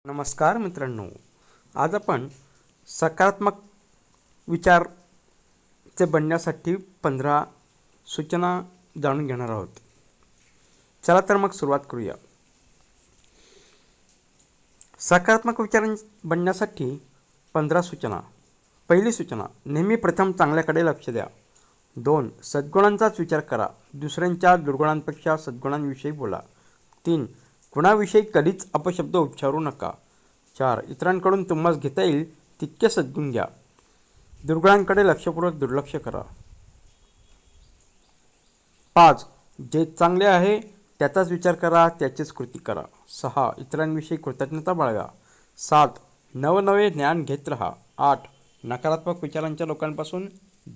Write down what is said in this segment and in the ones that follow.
नमस्कार मित्रांनो, आज आपण सकारात्मक विचारचे बनण्यासाठी 15 सूचना जाणून घेणार आहोत. चला तर मग सुरुवात करूया. सकारात्मक विचार बनण्यासाठी 15 सूचना. पहिली सूचना, नेहमी प्रथम चांगल्याकडे लक्ष द्या. 2. सद्गुणांचाच विचार करा. दुसऱ्यांच्या दुर्गुणांपेक्षा सद्गुणांविषयी बोला. 3. कुणाविषयी कधीच अपशब्द उच्चारू नका. 4. इतरांकडून तुम्हास घेता येईल तितके सद्गुण घ्या. दुर्गुणांकडे लक्षपूर्वक दुर्लक्ष करा. 5. जे चांगले आहे त्याचाच विचार करा, त्याचीच कृती करा. 6. इतरांविषयी कृतज्ञता बाळगा. 7. नवनवे ज्ञान घेत राहा. 8. नकारात्मक विचारांच्या लोकांपासून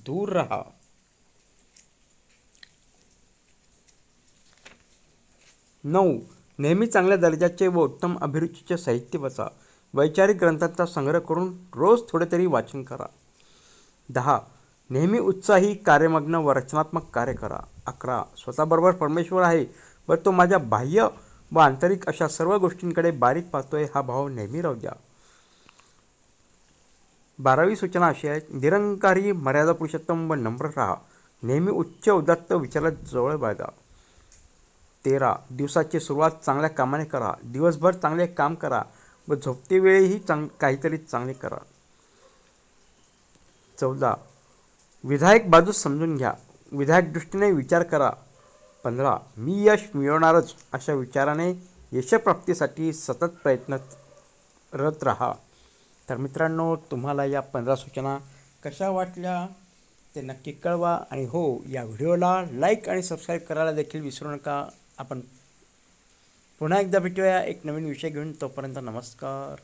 दूर राहा. 9. नेहमी चांगल्या दर्जाचे व उत्तम अभिरुचीचे साहित्य वाचा. वैचारिक ग्रंथांचा संग्रह करून रोज थोडे तरी वाचन करा. 10. नेहमी उत्साही, कार्यमग्न व रचनात्मक कार्य करा. 11. स्वतःबरोबर परमेश्वर आहे व तो माझ्या बाह्य व आंतरिक अशा सर्व गोष्टींकडे बारीक पाहतोय हा भाव नेहमी राहू द्या. 12वी सूचना अशी आहे, निरंकारी, मर्यादा पुरुषोत्तम व नम्र राहा. नेहमी उच्च उदात्त विचारात जवळ बाळगा. 13. दिवसाची सुरुवात चांगल्या कामाने करा. दिवसभर चांगले काम करा व झोपते वेळीही काहीतरी चांगले करा. 14. विधायक बाजू समजून घ्या. विधायक दृष्टीने विचार करा. 15. मी यश मिळवणारच अशा विचाराने यशप्राप्तीसाठी सतत प्रयत्नरत राहा. तर मित्रांनो, तुम्हाला या 15 सूचना कशा वाटल्या ते नक्की कळवा. आणि हो, या व्हिडिओला लाईक आणि सबस्क्राईब करायला देखील विसरू नका. आपण पुन्हा एकदा भेटूया एक नवीन विषय घेऊन. तोपर्यंत नमस्कार.